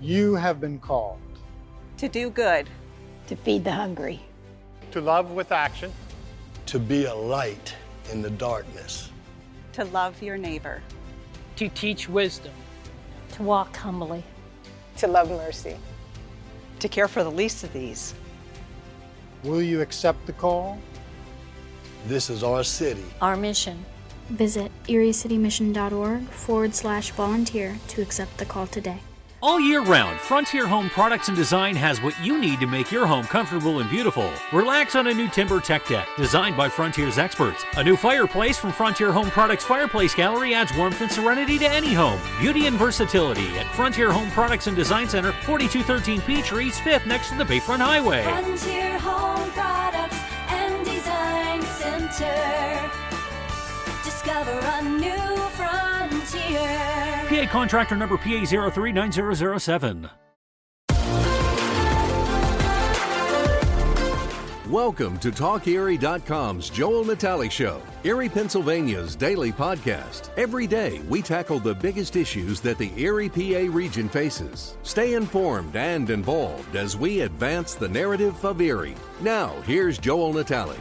You have been called to do good, to feed the hungry, to love with action, to be a light in the darkness, to love your neighbor, to teach wisdom, to walk humbly, to love mercy, to care for the least of these. Will you accept the call? This is our city. Our mission. Visit eriecitymission.org/volunteer to accept the call today. All year round, Frontier Home Products and Design has what you need to make your home comfortable and beautiful. Relax on a new timber tech deck designed by Frontier's experts. A new fireplace from Frontier Home Products Fireplace Gallery adds warmth and serenity to any home. Beauty and versatility at Frontier Home Products and Design Center, 4213 Peachtree, East 5th, next to the Bayfront Highway. Frontier Home Products and Design Center. Discover a new frontier. PA contractor number PA 039007. Welcome to TalkErie.com's Joel Natale Show, Erie, Pennsylvania's daily podcast. Every day, we tackle the biggest issues that the Erie, PA region faces. Stay informed and involved as we advance the narrative of Erie. Now, here's Joel Natale.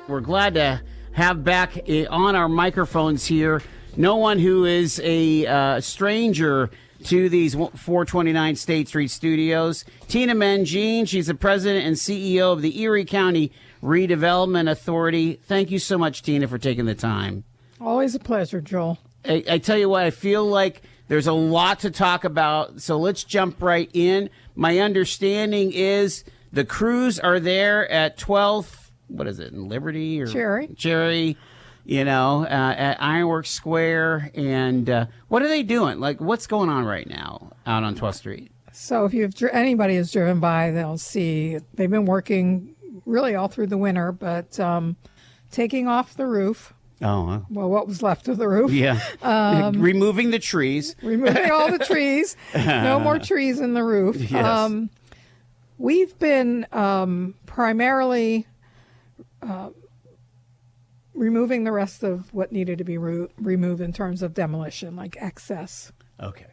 We're glad to have back on our microphones here no one who is a stranger to these 429 State Street studios. Tina Mengine, she's the president and CEO of the Erie County Redevelopment Authority. Thank you so much, Tina, for taking the time. Always a pleasure, Joel. I tell you what, I feel like there's a lot to talk about, so let's jump right in. My understanding is the crews are there at 12th, what is it, in Liberty? Or Cherry. You know, at Ironworks Square. And what are they doing? Like, what's going on right now out on 12th Street? So if anybody has driven by, they'll see they've been working really all through the winter, but taking off the roof. Oh. Well, what was left of the roof. Yeah. Removing the trees. Removing all the trees. No more trees in the roof. Yes. We've been primarily removing the rest of what needed to be removed in terms of demolition, like excess. Okay.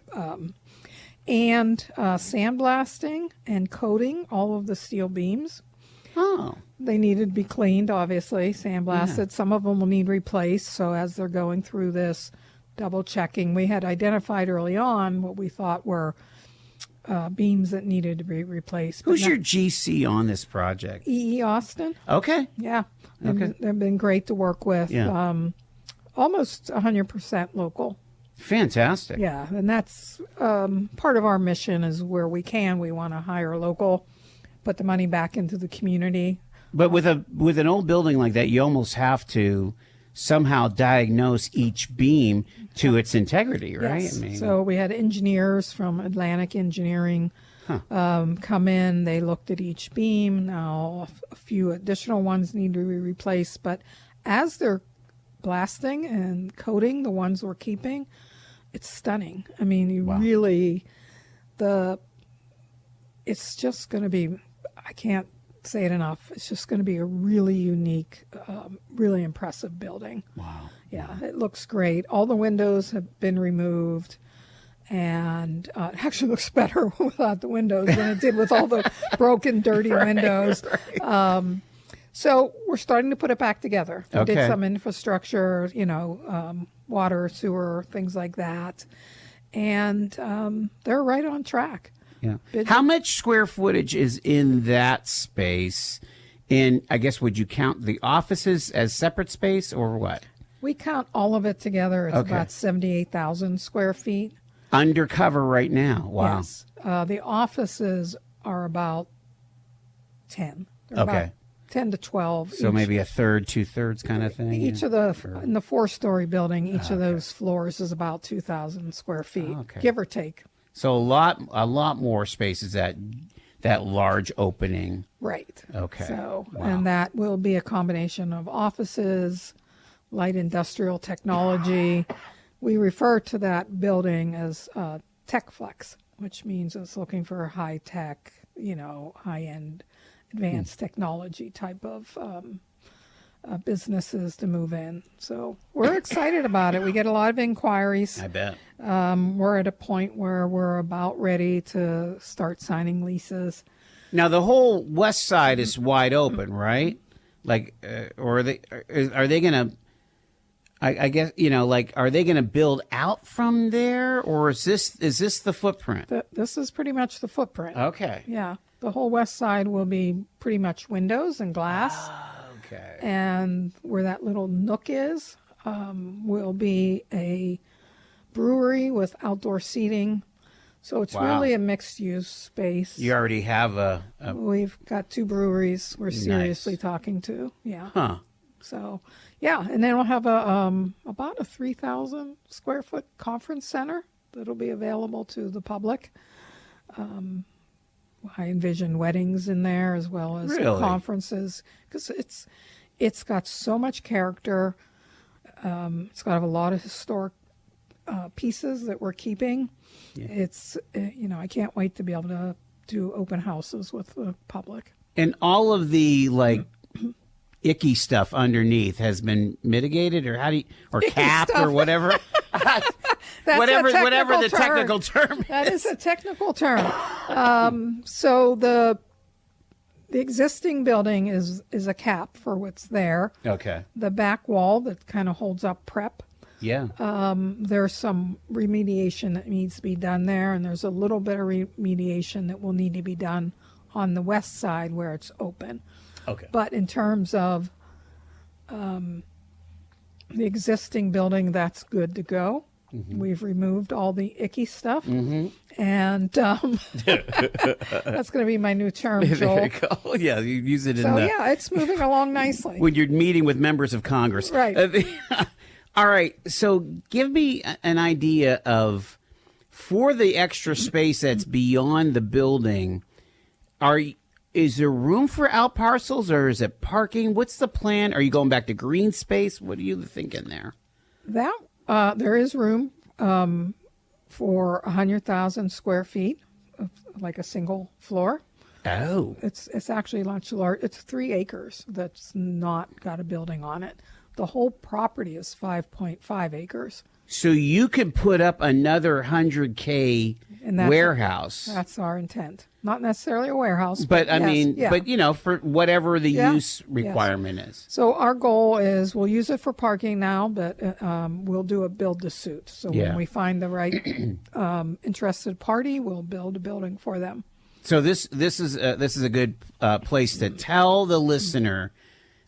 And sandblasting and coating all of the steel beams. Oh. They needed to be cleaned, obviously, sandblasted. Yeah. Some of them will need replaced. So as they're going through this, double checking, we had identified early on what we thought were beams that needed to be replaced. Who's your GC on this project? E.E. Austin. Okay. Yeah. Okay. They've been great to work with. Yeah. Almost 100% local. Fantastic. Yeah, and that's part of our mission is where we can. We want to hire local, put the money back into the community. But with an old building like that, you almost have to somehow diagnose each beam to its integrity, right? Yes. I mean, so we had engineers from Atlantic Engineering come in. They looked at each beam. Now a few additional ones need to be replaced. But as they're blasting and coating the ones we're keeping, it's stunning. I mean, you really, it's just going to be, I can't say it enough. It's just going to be a really unique, really impressive building. Wow. Yeah, it looks great. All the windows have been removed, and it actually looks better without the windows than it did with all the broken, dirty windows. Right. So we're starting to put it back together. We Okay. did some infrastructure, water, sewer, things like that. And they're right on track. Yeah. How much square footage is in that space? And I guess, would you count the offices as separate space or what? We count all of it together. It's about 78,000 square feet. Undercover right now. Wow. Yes. The offices are about 10. They're about 10 to 12. So maybe a third, 2/3 kind of thing? Each of in the 4-story building, each of those floors is about 2,000 square feet, give or take. So a lot more space is that large opening. Right. Okay. So, and that will be a combination of offices, light industrial technology. We refer to that building as Tech Flex, which means it's looking for high tech, high end advanced technology type of businesses to move in. So we're excited about it. We get a lot of inquiries. I bet. We're at a point where we're about ready to start signing leases. Now the whole west side is wide open, right? Like, or are they going to? I guess are they going to build out from there, or is this the footprint? This is pretty much the footprint. Okay. Yeah, the whole west side will be pretty much windows and glass. Okay. And where that little nook is, will be a brewery with outdoor seating. So it's really a mixed-use space. You already have We've got 2 breweries we're seriously talking to. Yeah. Huh. So, yeah, and then we'll have about a 3,000 square foot conference center that'll be available to the public. I envision weddings in there as well as conferences, because it's got so much character. It's got a lot of historic pieces that we're keeping. Yeah. It's I can't wait to be able to do open houses with the public. And all of the icky stuff underneath has been mitigated, or capped, or whatever. whatever the technical term That is a technical term. So the existing building is a cap for what's there. Okay. The back wall that kind of holds up prep. Yeah. There's some remediation that needs to be done there, and there's a little bit of remediation that will need to be done on the west side where it's open. Okay. But in terms of the existing building, that's good to go. Mm-hmm. We've removed all the icky stuff, and that's going to be my new term, Joel. There you go. Yeah, you use it So yeah, it's moving along nicely. when you're meeting with members of Congress. Right. All right, so give me an idea of, for the extra space that's beyond the building, is there room for out parcels, or is it parking? What's the plan? Are you going back to green space? What are you thinking there? There is room for 100,000 square feet, like a single floor. Oh. It's actually much large. It's 3 acres that's not got a building on it. The whole property is 5.5 acres. So you could put up another 100K warehouse. That's our intent. Not necessarily a warehouse. But for whatever the use requirement is. So our goal is we'll use it for parking now, but we'll do a build to suit. So when we find the right interested party, we'll build a building for them. So this is a good place to tell the listener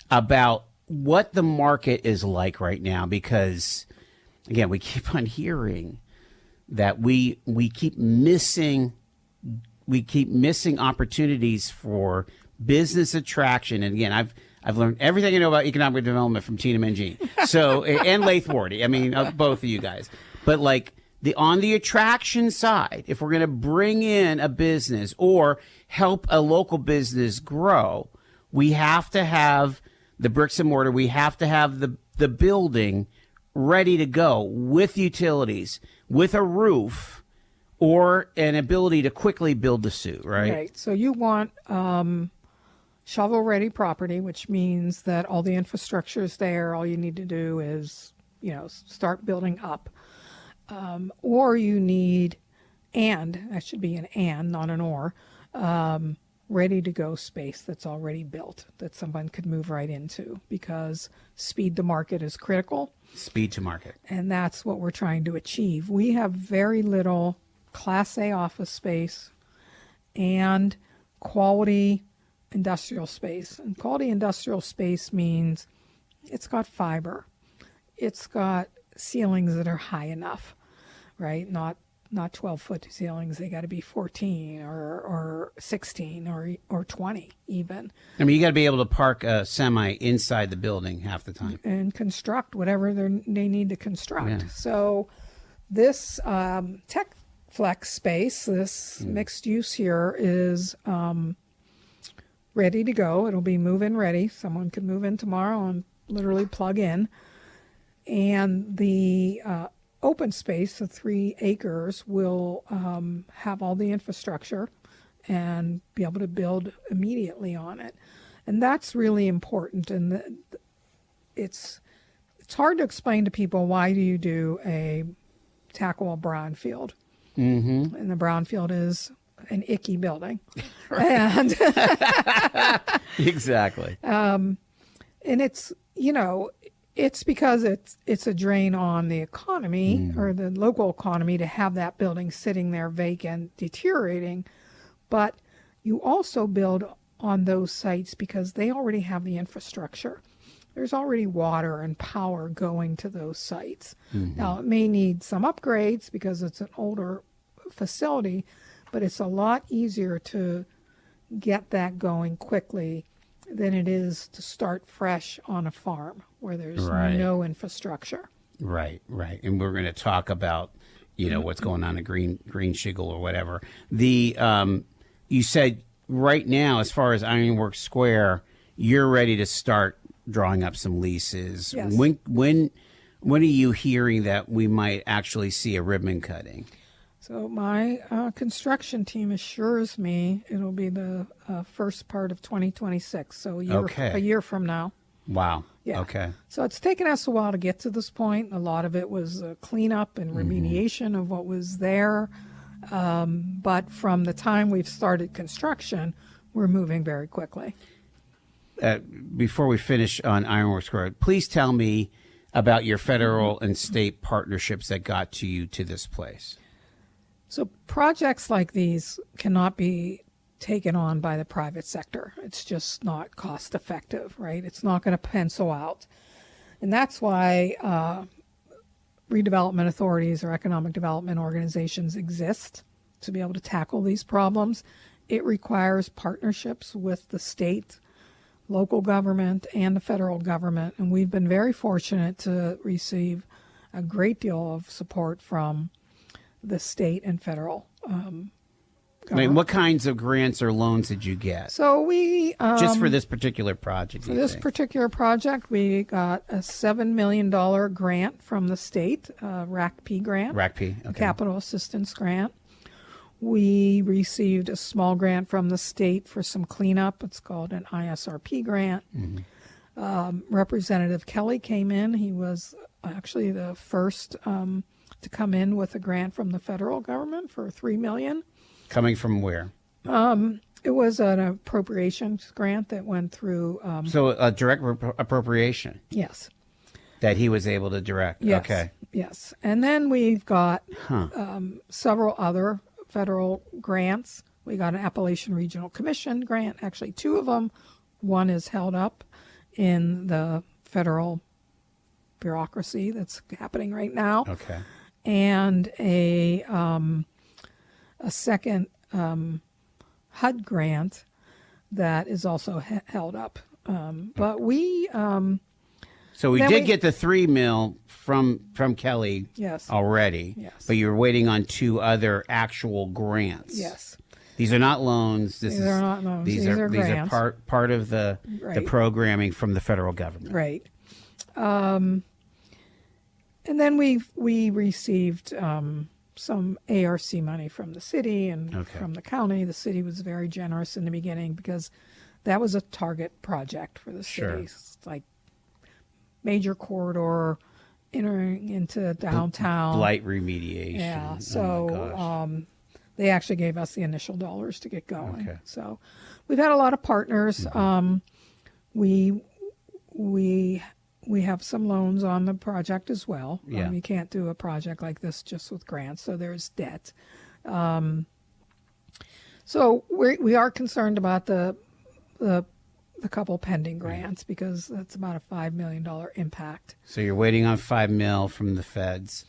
about what the market is like right now, because again, we keep on hearing that we keep missing opportunities for business attraction. And again, I've learned everything I know about economic development from Tina Mengine. So and Laith Wardy. I mean, both of you guys. But on the attraction side, if we're going to bring in a business or help a local business grow, we have to have the bricks and mortar. We have to have the building ready to go with utilities, with a roof, or an ability to quickly build the suit, right? Right. So you want shovel-ready property, which means that all the infrastructure is there. All you need to do is, start building up. Or you need, that should be an and, not an or, ready-to-go space that's already built that someone could move right into, because speed to market is critical. Speed to market. And that's what we're trying to achieve. We have very little Class A office space and quality industrial space. And quality industrial space means it's got fiber. It's got ceilings that are high enough, right? Not 12-foot ceilings. They got to be 14 or 16 or 20 even. I mean, you got to be able to park a semi inside the building half the time. And construct whatever they need to construct. Yeah. So this tech flex space, this mixed use here is ready to go. It'll be move-in ready. Someone could move in tomorrow and literally plug in. And the open space, the 3 acres, will have all the infrastructure and be able to build immediately on it. And that's really important. And it's hard to explain to people why do you tackle a brownfield. Mm-hmm. And the brownfield is an icky building. And exactly. And it's, it's because it's a drain on the economy or the local economy to have that building sitting there vacant, deteriorating. But you also build on those sites because they already have the infrastructure. There's already water and power going to those sites. Mm-hmm. Now, it may need some upgrades because it's an older facility, but it's a lot easier to get that going quickly than it is to start fresh on a farm where there's no infrastructure. Right. And we're going to talk about, what's going on at Green Shingle or whatever. You said right now, as far as Ironworks Square, you're ready to start drawing up some leases. Yes. When are you hearing that we might actually see a ribbon cutting? So my construction team assures me it'll be the first part of 2026, so a year from now. Wow. Yeah. Okay. So it's taken us a while to get to this point. A lot of it was cleanup and remediation of what was there. But from the time we've started construction, we're moving very quickly. Before we finish on Ironworks Square, please tell me about your federal and state partnerships that got you to this place. So projects like these cannot be taken on by the private sector. It's just not cost effective, right? It's not going to pencil out. And that's why redevelopment authorities or economic development organizations exist to be able to tackle these problems. It requires partnerships with the state, local government, and the federal government. And we've been very fortunate to receive a great deal of support from the state and federal government. What kinds of grants or loans did you get? So we just for this particular project. For this particular project, we got a $7 million grant from the state, RACP grant, okay. Capital Assistance Grant. We received a small grant from the state for some cleanup. It's called an ISRP grant. Mm-hmm. Representative Kelly came in. He was actually the first to come in with a grant from the federal government for $3 million. Coming from where? It was an appropriations grant that went through. So a direct appropriation. Yes. That he was able to direct. Yes. Okay. Yes. And then we've got several other federal grants. We got an Appalachian Regional Commission grant, actually two of them. One is held up in the federal bureaucracy that's happening right now. Okay. And a second HUD grant that is also held up. But we so we did get the $3 million from Kelly already. Yes. But you're waiting on two other actual grants. Yes. These are not loans. These are not loans. These are grants. These are part of the programming from the federal government. Right. And then we received some ARC money from the city and from the county. The city was very generous in the beginning because that was a target project for the city. Sure. It's like major corridor entering into downtown. Blight remediation. Yeah. So they actually gave us the initial dollars to get going. Okay. So we've had a lot of partners. Mm-hmm. We have some loans on the project as well. Yeah. You can't do a project like this just with grants, so there's debt. So we are concerned about the couple pending grants because that's about a $5 million impact. So you're waiting on $5 million from the feds.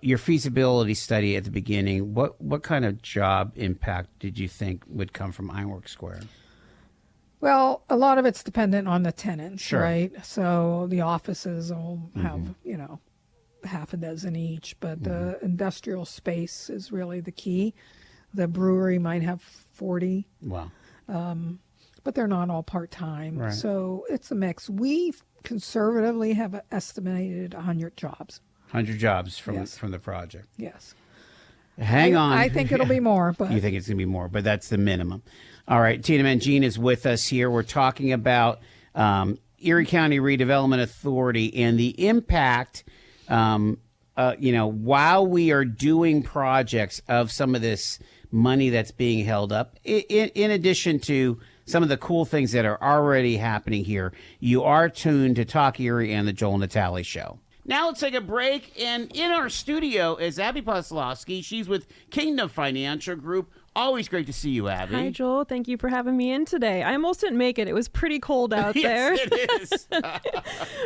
Your feasibility study at the beginning, what kind of job impact did you think would come from Ironworks Square? Well, a lot of it's dependent on the tenants, Sure. right? So the offices will have, half a dozen each, but the industrial space is really the key. The brewery might have 40. Wow. But they're not all part-time. Right. So it's a mix. We conservatively have estimated 100 jobs. 100 jobs from Yes. the project. Yes. Hang on. I think it'll be more. But You think it's going to be more, but that's the minimum. All right. Tina Mengine is with us here. We're talking about Erie County Redevelopment Authority and the impact, while we are doing projects of some of this money that's being held up, in addition to some of the cool things that are already happening here, you are tuned to Talk Erie and the Joel Natale Show. Now let's take a break, and in our studio is Abby Poslowski. She's with Kingdom Financial Group. Always great to see you, Abby. Hi, Joel. Thank you for having me in today. I almost didn't make it. It was pretty cold out there. Yes, it is.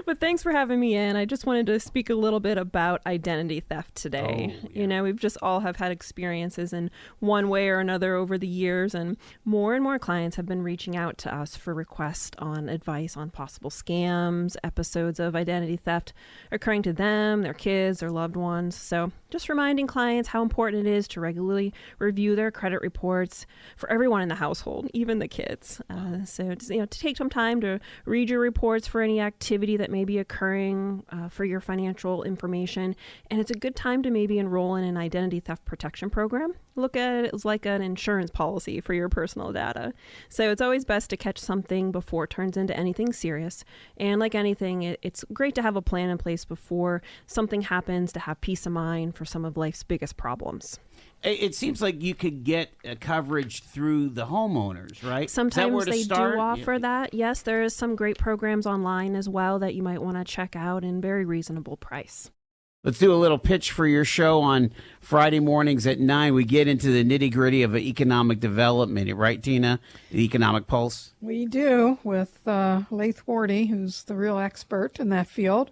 But thanks for having me in. I just wanted to speak a little bit about identity theft today. Oh, yeah. We've just all have had experiences in one way or another over the years, and more clients have been reaching out to us for requests on advice on possible scams, episodes of identity theft occurring to them, their kids, their loved ones. So just reminding clients how important it is to regularly review their credit reports for everyone in the household, even the kids. So to take some time to read your reports for any activity that may be occurring for your financial information. And it's a good time to maybe enroll in an identity theft protection program. Look at it as like an insurance policy for your personal data. So it's always best to catch something before it turns into anything serious. And like anything, it's great to have a plan in place before something happens, to have peace of mind for some of life's biggest problems. It seems like you could get coverage through the homeowners, right? Sometimes they do offer that. Yes, there is some great programs online as well that you might want to check out in very reasonable price. Let's do a little pitch for your show on Friday mornings at 9. We get into the nitty-gritty of economic development, right, Tina? The Economic Pulse? We do, with Laith Wardy, who's the real expert in that field.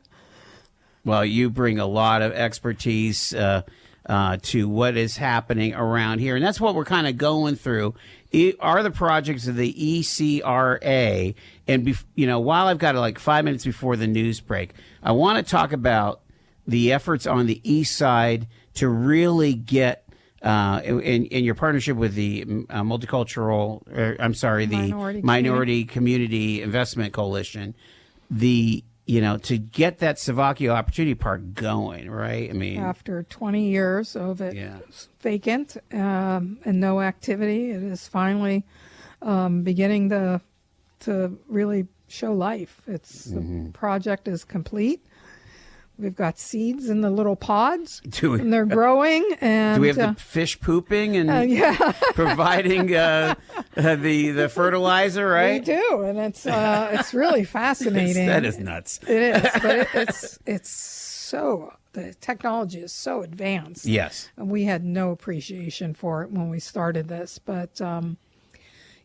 Well, you bring a lot of expertise to what is happening around here. And that's what we're kind of going through. Are the projects of the ECRDA. And, while I've got like 5 minutes before the news break, I want to talk about the efforts on the east side to really get, in your partnership with the Minority Community Investment Coalition, to get that Savacchio Opportunity Park going, right? I mean, after 20 years of it vacant and no activity, it is finally beginning to really show life. The project is complete. We've got seeds in the little pods, and they're growing. And do we have the fish pooping and providing the fertilizer? Right, we do, and it's really fascinating. That is nuts. It is, but it's so, the technology is so advanced. Yes, and we had no appreciation for it when we started this, but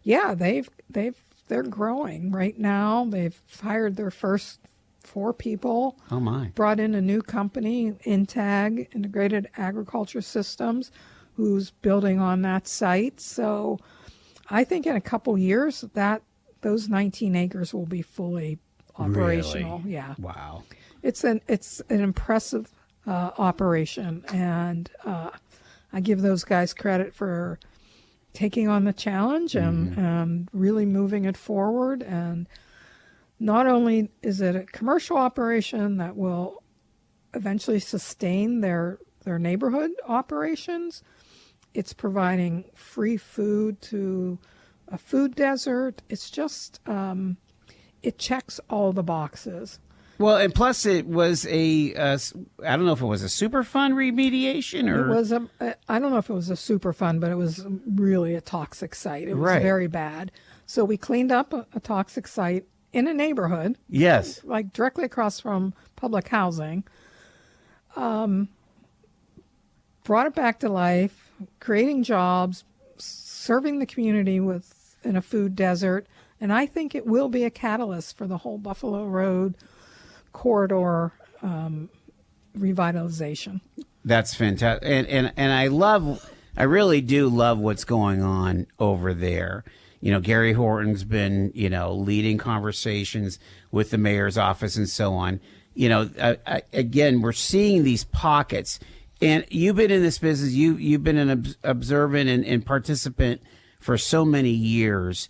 they're growing right now. They've hired their first 4 people. Oh my! Brought in a new company, Intag, Integrated Agriculture Systems, who's building on that site. So I think in a couple years that those 19 acres will be fully operational. Really? Yeah. Wow. It's an impressive operation, and I give those guys credit for taking on the challenge and really moving it forward. And not only is it a commercial operation that will eventually sustain their neighborhood operations, it's providing free food to a food desert. It's just, it checks all the boxes. Well, and plus it was I don't know if it was a Superfund remediation or... It was I don't know if it was a Superfund, but it was really a toxic site. It was very bad. So we cleaned up a toxic site in a neighborhood. Yes. Like directly across from public housing. Brought it back to life, creating jobs, serving the community in a food desert. And I think it will be a catalyst for the whole Buffalo Road corridor revitalization. That's fantastic. And I really do love what's going on over there. Gary Horton's been, leading conversations with the mayor's office and so on. Again, we're seeing these pockets, and you've been in this business. You've been an observant and participant for so many years.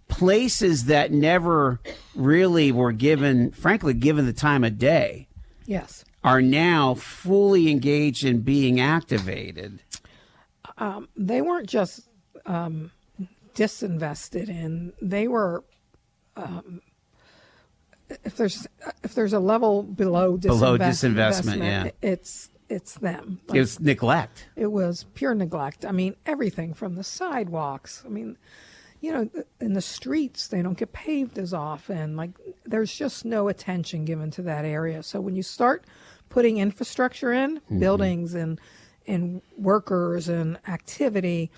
Places that never really were given the time of day. Yes. Are now fully engaged in being activated. They weren't just disinvested in. They were if there's a level below disinvestment, it's them. It was neglect. It was pure neglect. I mean, everything from the sidewalks. I mean, in the streets, they don't get paved as often. Like, there's just no attention given to that area. So when you start putting infrastructure in, buildings and workers and activity,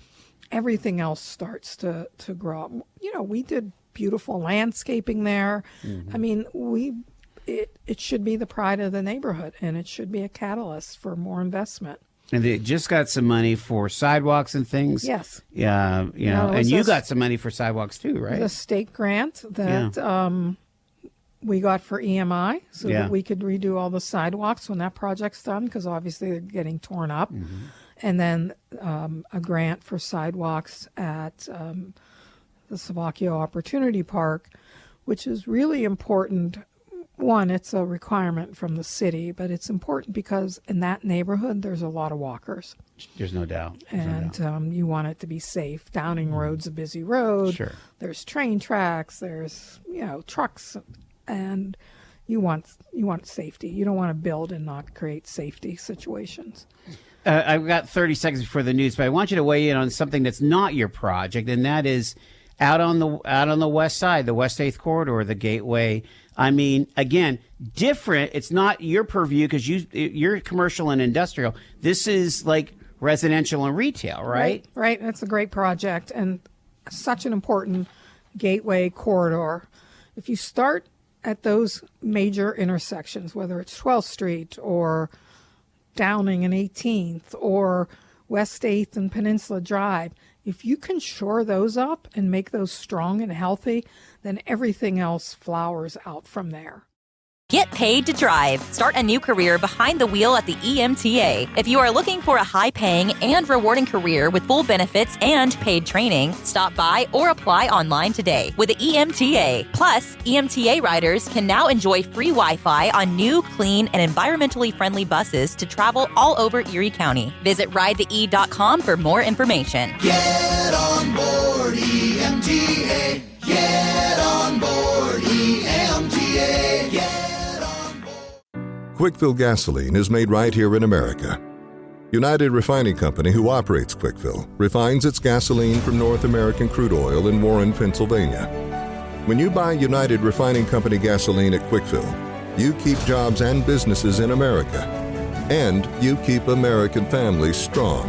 everything else starts to grow up. We did beautiful landscaping there. I mean, it should be the pride of the neighborhood, and it should be a catalyst for more investment. And they just got some money for sidewalks and things. Yes. Yeah, and you got some money for sidewalks too, right? The state grant that we got for EMI so that we could redo all the sidewalks when that project's done, because obviously they're getting torn up. And then a grant for sidewalks at the Slovakia Opportunity Park, which is really important. One, it's a requirement from the city, but it's important because in that neighborhood, there's a lot of walkers. There's no doubt. You want it to be safe. Downing Road's a busy road. Sure. There's train tracks. There's, trucks. And you want safety. You don't want to build and not create safety situations. I've got 30 seconds before the news, but I want you to weigh in on something that's not your project, and that is out on the west side, the West 8th Corridor, the Gateway. I mean, again, different. It's not your purview because you're commercial and industrial. This is like residential and retail, right? Right. That's a great project and such an important gateway corridor. If you start at those major intersections, whether it's 12th Street or Downing and 18th or West 8th and Peninsula Drive, if you can shore those up and make those strong and healthy, then everything else flowers out from there. Get paid to drive. Start a new career behind the wheel at the EMTA. If you are looking for a high-paying and rewarding career with full benefits and paid training, stop by or apply online today with the EMTA. Plus, EMTA riders can now enjoy free Wi-Fi on new, clean, and environmentally friendly buses to travel all over Erie County. Visit ridethee.com for more information. Get on board EMTA. Get on board EMTA. Quickfill gasoline is made right here in America. United Refining Company, who operates Quickfill, refines its gasoline from North American crude oil in Warren, Pennsylvania. When you buy United Refining Company gasoline at Quickfill, you keep jobs and businesses in America, and you keep American families strong.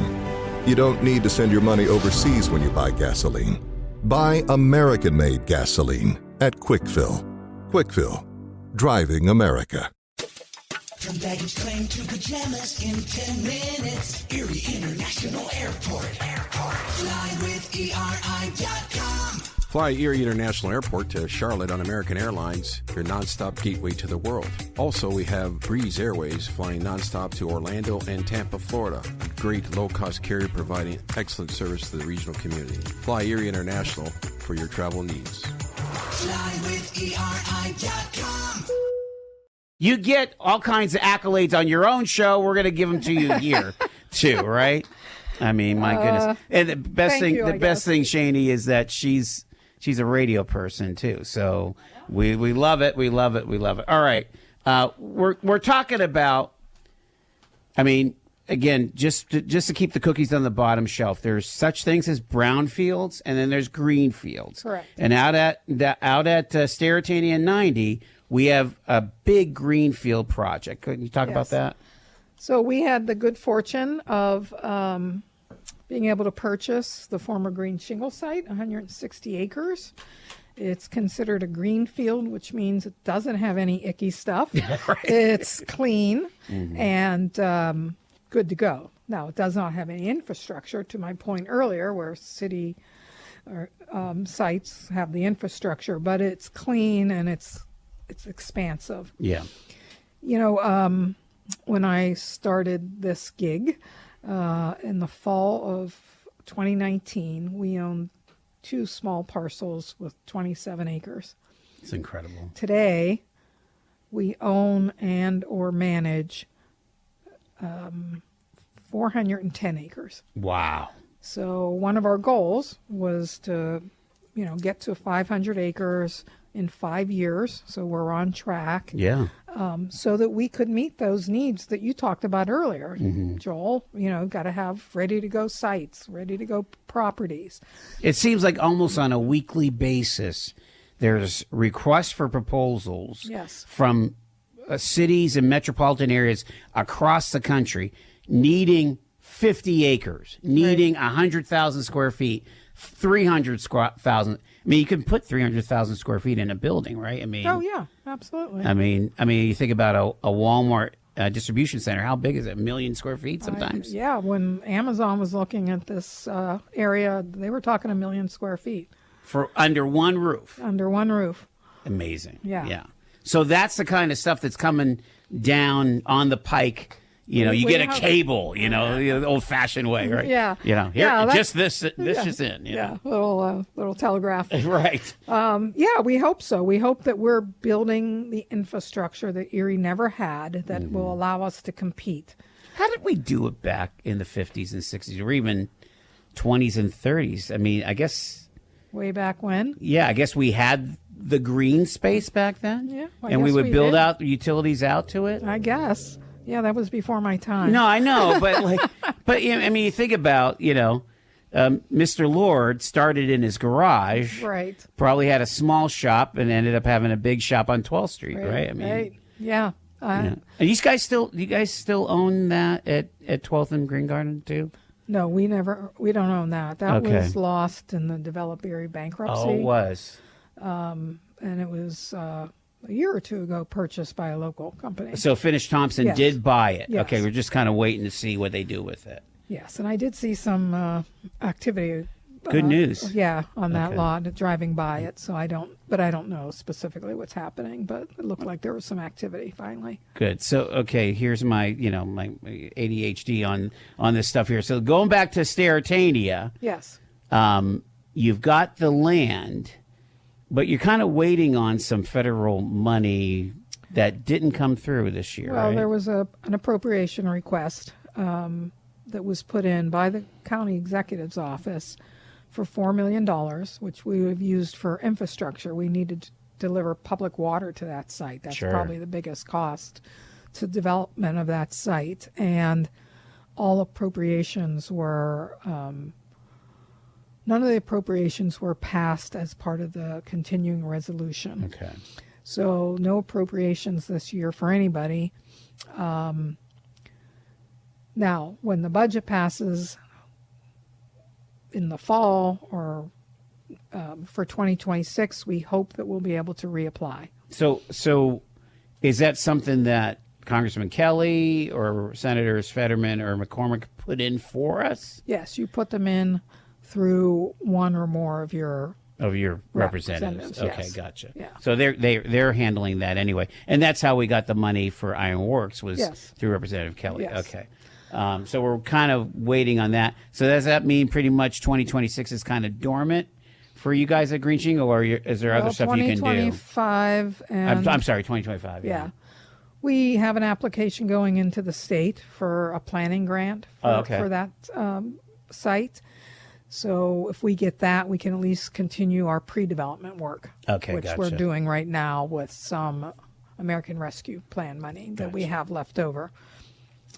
You don't need to send your money overseas when you buy gasoline. Buy American-made gasoline at Quickfill. Quickfill, driving America. From baggage claim to pajamas in 10 minutes. Erie International Airport. Fly with ERI.com. Fly Erie International Airport to Charlotte on American Airlines, your nonstop gateway to the world. Also, we have Breeze Airways flying nonstop to Orlando and Tampa, Florida. A great low-cost carrier providing excellent service to the regional community. Fly Erie International for your travel needs. Fly with ERI.com. You get all kinds of accolades on your own show. We're going to give them to you here, too, right? I mean, my goodness. And the best thing, Shani, is that she's a radio person too. So we love it. We love it. We love it. All right, we're talking about. I mean, again, just to keep the cookies on the bottom shelf. There's such things as brownfields, and then there's greenfields. Correct. And out at Sterritania 90. We have a big greenfield project. Can you talk about that? So we had the good fortune of being able to purchase the former green shingle site, 160 acres. It's considered a greenfield, which means it doesn't have any icky stuff. Right. It's clean and good to go. Now, it does not have any infrastructure, to my point earlier, where city or sites have the infrastructure, but it's clean and it's expansive. Yeah. You know, when I started this gig in the fall of 2019, we owned 2 small parcels with 27 acres. It's incredible. Today, we own and or manage 410 acres. Wow. So one of our goals was to, get to 500 acres in 5 years, so we're on track. Yeah. So that we could meet those needs that you talked about earlier, Joel. Got to have ready to go sites, ready to go properties. It seems like almost on a weekly basis, there's requests for proposals from cities and metropolitan areas across the country needing 50 acres, needing 100,000 square feet, 300,000. I mean, you can put 300,000 square feet in a building, right? I mean, oh yeah, absolutely. I mean, you think about a Walmart distribution center. How big is it? 1 million square feet sometimes? Yeah, when Amazon was looking at this area, they were talking 1 million square feet. For under one roof. Under one roof. Amazing. Yeah. So that's the kind of stuff that's coming down on the pike. You get a cable, the old-fashioned way, right? Yeah. Here, just this is in. Yeah, little telegraph. Right. Yeah, we hope so. We hope that we're building the infrastructure that Erie never had that will allow us to compete. How did we do it back in the 50s and 60s or even 20s and 30s? I mean, I guess... Way back when? Yeah, I guess we had the green space back then. Yeah. And we would build out the utilities out to it. I guess. Yeah, that was before my time. No, I know, but you think about, Mr. Lord started in his garage. Right. Probably had a small shop and ended up having a big shop on 12th Street, right? I mean, right. Yeah. And you guys still own that at 12th and Green Garden too? No, we don't own that. That was lost in the Develop Erie bankruptcy. Oh, it was. And it was a year or two ago purchased by a local company. So Finnish Thompson did buy it. Yes. Okay, we're just kind of waiting to see what they do with it. Yes, and I did see some activity. Good news. Yeah, on that lot, driving by it. So I don't know specifically what's happening, but it looked like there was some activity finally. Good. So here's my my ADHD on this stuff here. So going back to Stertania. Yes. You've got the land, but you're kind of waiting on some federal money that didn't come through this year. Well, right? there was an appropriation request that was put in by the county executive's office for $4 million, which we have used for infrastructure. We needed to deliver public water to that site. That's probably the biggest cost to development of that site. And all appropriations were, none of the appropriations were passed as part of the continuing resolution. Okay. So no appropriations this year for anybody. Now, when the budget passes in the fall or for 2026, we hope that we'll be able to reapply. So is that something that Congressman Kelly or Senators Fetterman or McCormick put in for us? Yes, you put them in through one or more of your representatives. Okay, yes. Gotcha. Yeah. So they're handling that anyway, and that's how we got the money for Iron Works was through Representative Kelly. Yes. Okay. So we're kind of waiting on that. So does that mean pretty much 2026 is kind of dormant for you guys at Greenching, or is there other stuff you can do? 2025 and I'm sorry, 2025. Yeah. We have an application going into the state for a planning grant for that site. So if we get that, we can at least continue our pre-development work, which we're doing right now with some American Rescue Plan money that we have left over.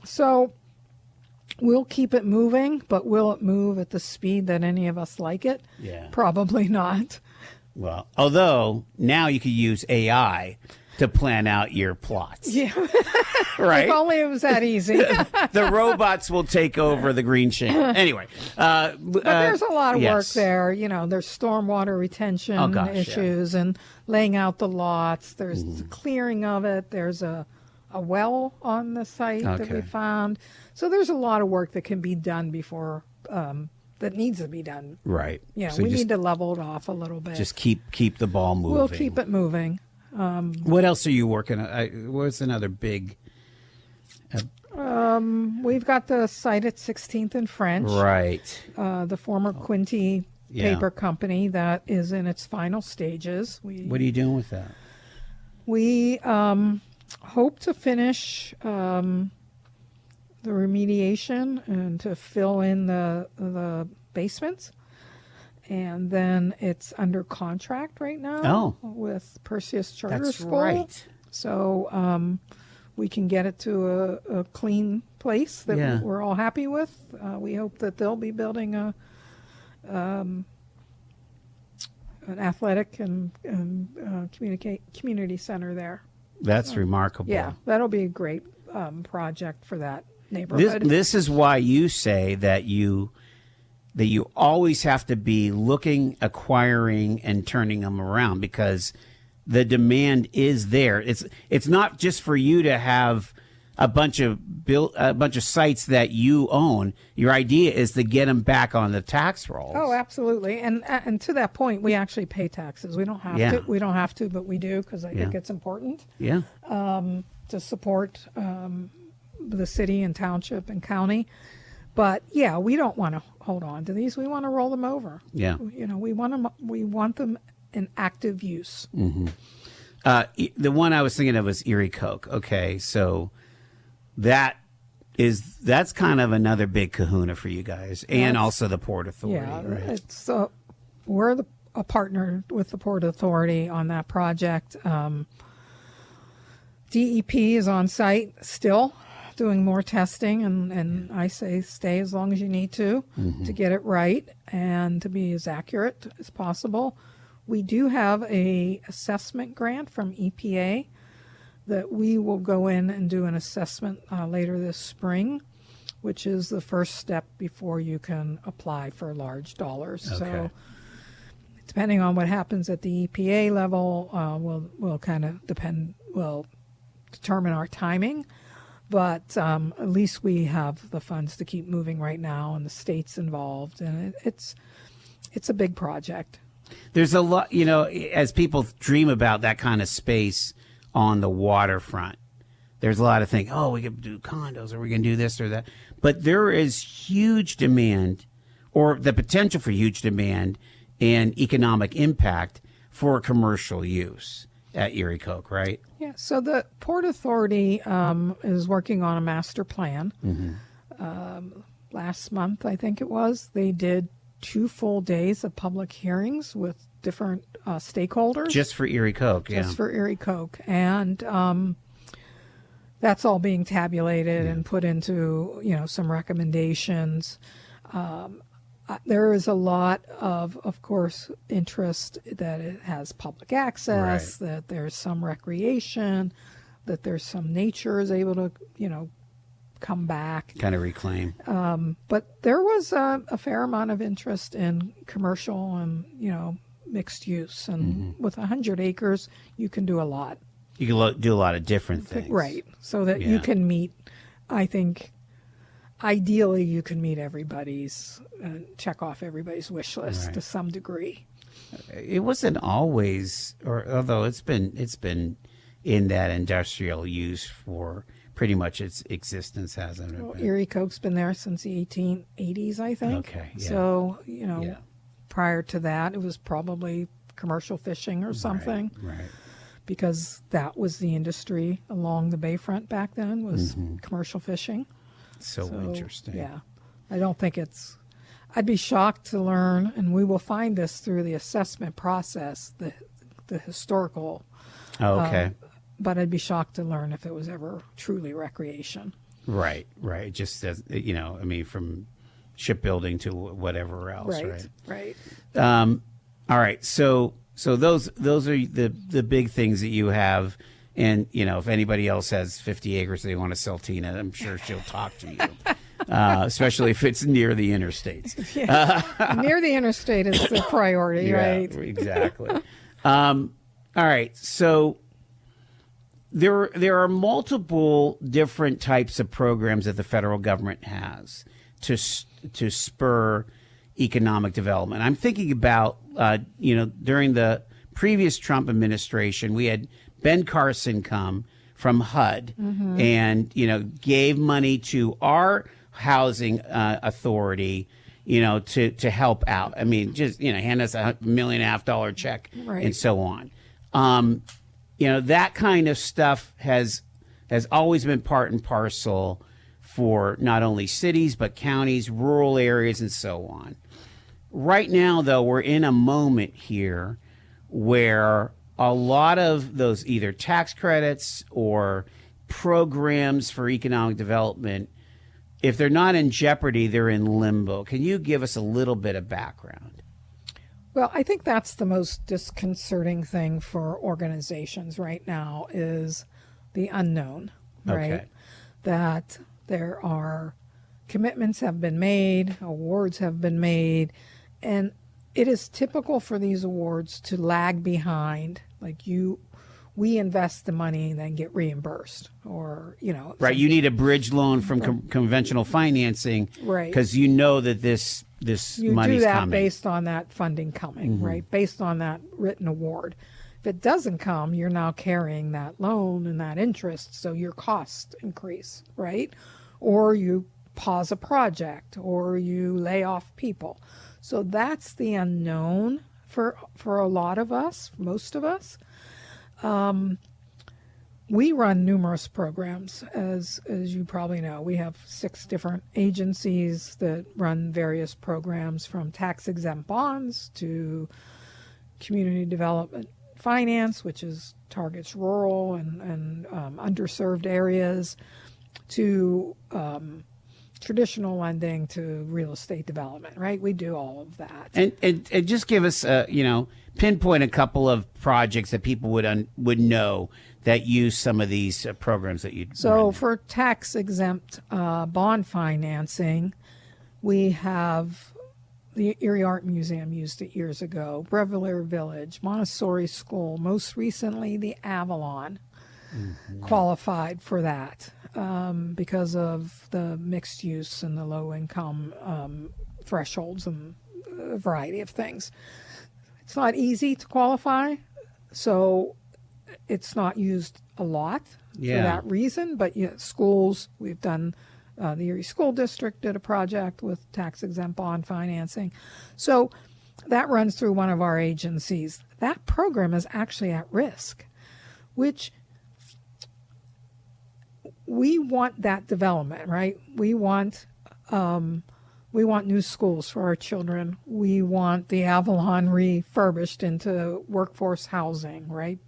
So we'll keep it moving, but will it move at the speed that any of us like it? Yeah. Probably not. Well, although now you could use AI to plan out your plots. Yeah. Right? If only it was that easy. The robots will take over the Greenching. Anyway. But there's a lot of work there. There's stormwater retention issues and laying out the lots. There's the clearing of it. There's a well on the site that we found. So there's a lot of work that can be done before that needs to be done. Right. Yeah, so we need to level it off a little bit. Just keep the ball moving. We'll keep it moving. What else are you working on? What's another big? We've got the site at 16th and French. Right. The former Quinty paper company that is in its final stages. What are you doing with that? We hope to finish the remediation and to fill in the basements and then it's under contract right now with Perseus Charter That's School. right. So we can get it to a clean place that we're all happy with. We hope that they'll be building an athletic and community center there. That's remarkable. Yeah, that'll be a great project for that neighborhood. This is why you say that you always have to be looking, acquiring, and turning them around, because the demand is there. It's not just for you to have a bunch of sites that you own. Your idea is to get them back on the tax rolls. Oh, absolutely. And to that point, we actually pay taxes. We don't have to. We don't have to, but we do, because I think it's important. Yeah. To support the city and township and county. But yeah, we don't want to hold on to these. We want to roll them over. Yeah. You know, we want them in active use. Mm-hmm. The one I was thinking of was Erie Coke. Okay, so that's kind of another big kahuna for you guys, and also the Port Authority. Yeah, right? it's we're a partner with the Port Authority on that project. DEP is on site still doing more testing, and I say stay as long as you need to get it right and to be as accurate as possible. We do have a assessment grant from EPA that we will go in and do an assessment later this spring, which is the first step before you can apply for large dollars. Okay. So depending on what happens at the EPA level, will kind of determine our timing. But at least we have the funds to keep moving right now, and the state's involved, and it's a big project. There's a lot, you know, as people dream about that kind of space on the waterfront, there's a lot of things, we can do condos, or we can do this or that. But there is huge demand, or the potential for huge demand and economic impact for commercial use at Erie Coke, right? Yeah, so the Port Authority is working on a master plan. Last month, I think it was, they did 2 full days of public hearings with different stakeholders. Just for Erie Coke, Just for Erie Coke. And that's all being tabulated and put into, some recommendations. There is a lot of course, interest that it has public access, that there's some recreation, that there's some nature is able to, come back. Kind of reclaim. But there was a fair amount of interest in commercial and, mixed use. And with 100 acres, you can do a lot. You can do a lot of different things. Right. So that you can meet, I think, ideally you can meet everybody's, check off everybody's wish list to some degree. It wasn't always, although it's been in that industrial use for pretty much its existence, hasn't it? Well, Erie Coke's been there since the 1880s, I think. Okay. Yeah. So, prior to that, it was probably commercial fishing or something. Right. Because that was the industry along the bayfront back then, was commercial fishing. So interesting. Yeah. I don't think I'd be shocked to learn, and we will find this through the assessment process, the historical. Oh, okay. But I'd be shocked to learn if it was ever truly recreation. Right. Just as, from shipbuilding to whatever else, Right. All right. So those are the big things that you have. And, if anybody else has 50 acres they want to sell Tina, I'm sure she'll talk to you, especially if it's near the interstates. Near the interstate is the priority, right? Exactly. All right. So there are multiple different types of programs that the federal government has to spur economic development. I'm thinking about, during the previous Trump administration, we had Ben Carson come from HUD and, gave money to our housing authority, to help out. I mean, just, hand us $1.5 million check and so on. That kind of stuff has always been part and parcel for not only cities, but counties, rural areas, and so on. right now, though, we're in a moment here where a lot of those either tax credits or programs for economic development, if they're not in jeopardy, they're in limbo. Can you give us a little bit of background? Well, I think that's the most disconcerting thing for organizations right now is the unknown, right? Okay. That there are commitments have been made, awards have been made, and it is typical for these awards to lag behind. Like we invest the money and then get reimbursed, or Right, you need a bridge loan from conventional financing, right? Because you know that this you money's do that coming. based on that funding coming, right? Based on that written award. If it doesn't come, you're now carrying that loan and that interest, so your costs increase, right? Or you pause a project, or you lay off people. So that's the unknown for a lot of us, most of us. We run numerous programs, as you probably know. We have 6 different agencies that run various programs, from tax-exempt bonds to community development finance, which targets rural and underserved areas, to traditional lending, to real estate development, right? We do all of that. And just give us, pinpoint a couple of projects that people would know that use some of these programs that you. So for tax-exempt bond financing, we have the Erie Art Museum used it years ago, Brevillere Village, Montessori School, most recently the Avalon qualified for that because of the mixed use and the low income thresholds and a variety of things. It's not easy to qualify, so it's not used a lot for that reason. But schools, we've done, the Erie School District did a project with tax-exempt bond financing. So that runs through one of our agencies. That program is actually at risk, which we want that development, right? We want new schools for our children. We want the Avalon refurbished into workforce housing, right?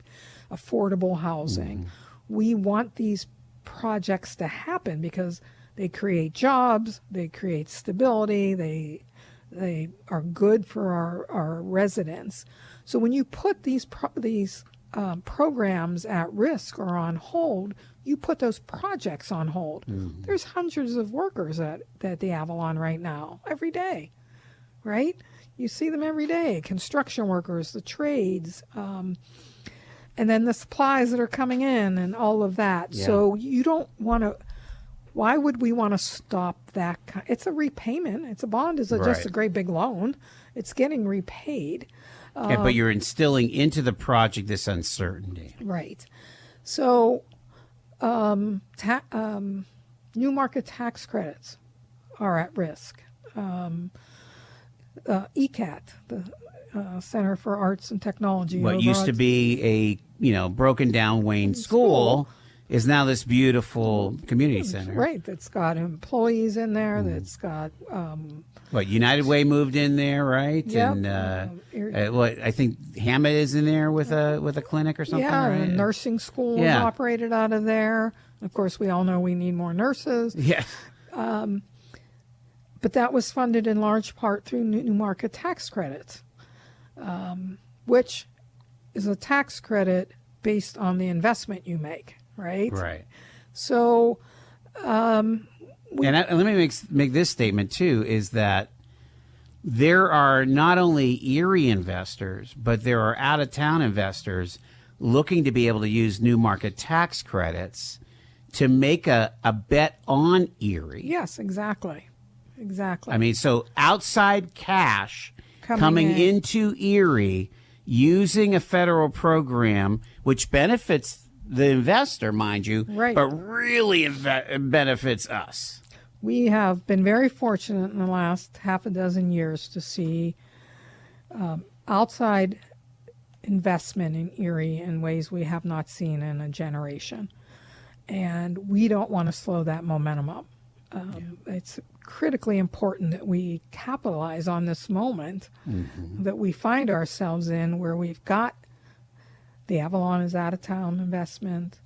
Affordable housing. We want these projects to happen because they create jobs, they create stability, they are good for our residents. So when you put these programs at risk or on hold, you put those projects on hold. There's hundreds of workers at the Avalon right now, every day, right? You see them every day, construction workers, the trades, and then the supplies that are coming in and all of that. Yeah. So you don't want to, why would we want to stop that? It's a repayment. It's a bond is just a great big loan. It's getting repaid. But you're instilling into the project this uncertainty. Right. So new market tax credits are at risk. ECAT, the Center for Arts and Technology. What used to be a broken down Wayne school is now this beautiful community center. Right. That's got employees in there. That's got United Way moved in there, right? Yep. And I think Hammett is in there with a clinic or something. Yeah, right? and nursing school is operated out of there. Of course, we all know we need more nurses. Yes. But that was funded in large part through new market tax credits, which is a tax credit based on the investment you make, right? Right. So, let me make this statement too: is that there are not only Erie investors, but there are out of town investors looking to be able to use new market tax credits to make a bet on Erie. Yes, exactly. Exactly. I mean, so outside cash coming into Erie using a federal program, which benefits the investor, mind you, but really benefits us. We have been very fortunate in the last half a dozen years to see outside investment in Erie in ways we have not seen in a generation. And we don't want to slow that momentum up. It's critically important that we capitalize on this moment that we find ourselves in, where we've got the Avalon is out-of-town investment,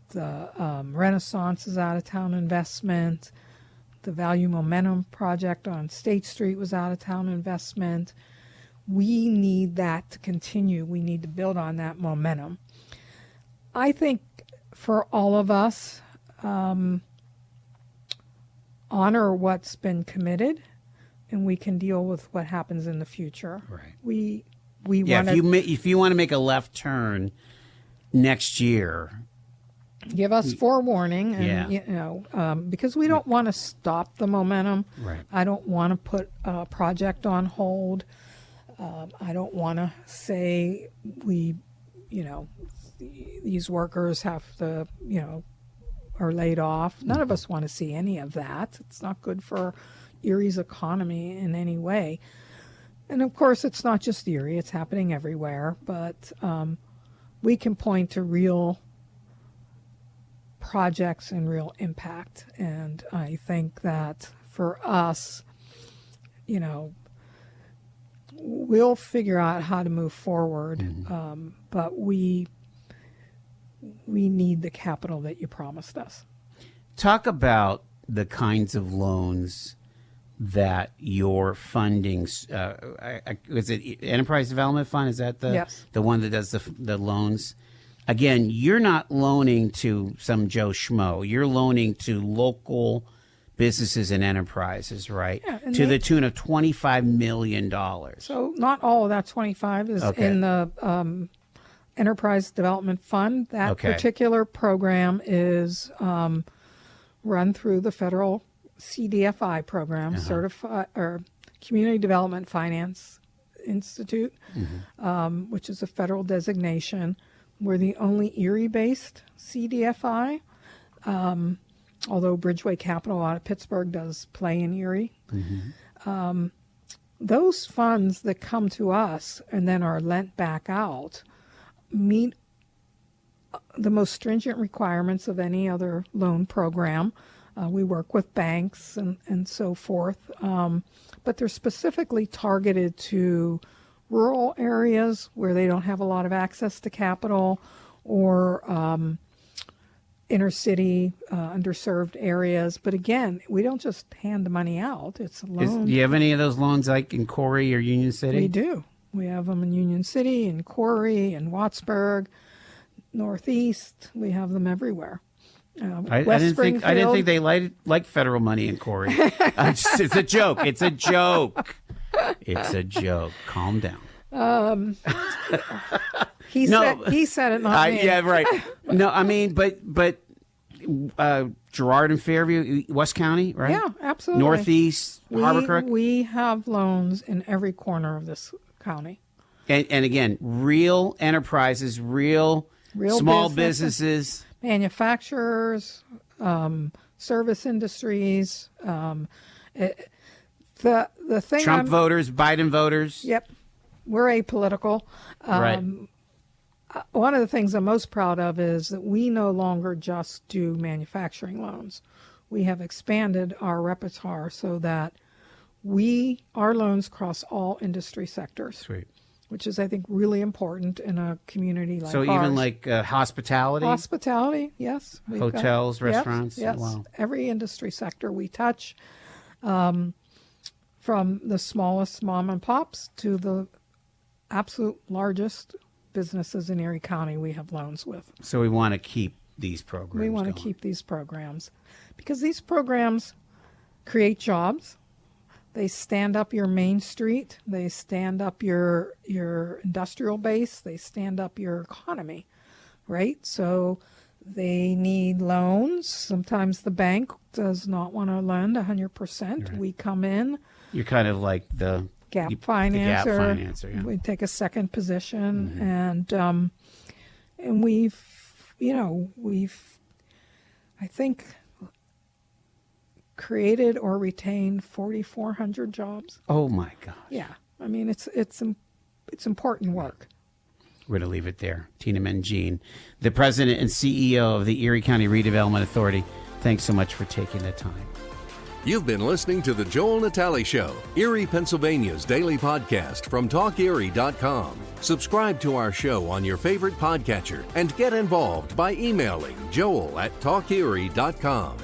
the Renaissance is out-of-town investment, the Value Momentum project on State Street was out-of-town investment. We need that to continue. We need to build on that momentum. I think for all of us, honor what's been committed, and we can deal with what happens in the future. Right. We Yeah, want if you want to make a left turn next year, give us forewarning, and Yeah. because we don't want to stop the momentum. Right. I don't want to put a project on hold. I don't want to say these workers have to, are laid off. None of us want to see any of that. It's not good for Erie's economy in any way. And of course, it's not just Erie, it's happening everywhere, but we can point to real projects and real impact. And I think that for us, we'll figure out how to move forward, but we need the capital that you promised us. talk about the kinds of loans that you're funding. Is it Enterprise Development Fund? Is that the one that does the loans? Again, you're not loaning to some Joe Schmo. You're loaning to local businesses and enterprises, right? Yeah, to the tune of $25 million. So not all of that 25 is in the Enterprise Development Fund. That particular program is run through the federal CDFI program, Certified or Community Development Finance Institute, which is a federal designation. We're the only Erie-based CDFI, although Bridgeway Capital out of Pittsburgh does play in Erie. Those funds that come to us and then are lent back out meet the most stringent requirements of any other loan program. We work with banks and so forth, but they're specifically targeted to rural areas where they don't have a lot of access to capital, or inner city, underserved areas. But again, we don't just hand the money out. It's a loan. Do you have any of those loans like in Corey or Union City? We do. We have them in Union City, in Corey, in Wattsburg, Northeast. We have them everywhere. I didn't think they like federal money in Corey. It's a joke. It's a joke. It's a joke. Calm down. He said it, not me. Yeah, right. No, I mean, but Girard and Fairview, West County, right? Yeah, absolutely. Northeast, Harbor Creek. We have loans in every corner of this county. And again, real enterprises, real small businesses. Manufacturers, service industries. The thing Trump voters, Biden voters. Yep, we're apolitical. Right. One of the things I'm most proud of is that we no longer just do manufacturing loans. We have expanded our repertoire so that our loans cross all industry sectors. Sweet. Which is, I think, really important in a community like ours. So even like hospitality? Hospitality, yes. Hotels, restaurants? Yes. Wow. Every industry sector we touch, from the smallest mom and pops to the absolute largest businesses in Erie County we have loans with. So we want to keep these programs We want to keep these programs because these programs create jobs. They stand up your Main Street. They stand up your industrial base. They stand up your economy, right? So they need loans. Sometimes the bank does not want to lend 100%. Right. We come in. You're kind of like the gap financer. Yeah. We take a second position, and we've I think created or retained 4,400 jobs. Oh my gosh. Yeah. I mean, it's important work. We're going to leave it there. Tina Mengine, the president and CEO of the Erie County Redevelopment Authority. Thanks so much for taking the time. You've been listening to The Joel Natale Show, Erie, Pennsylvania's daily podcast from TalkErie.com. Subscribe to our show on your favorite podcatcher and get involved by emailing joel@talkerie.com.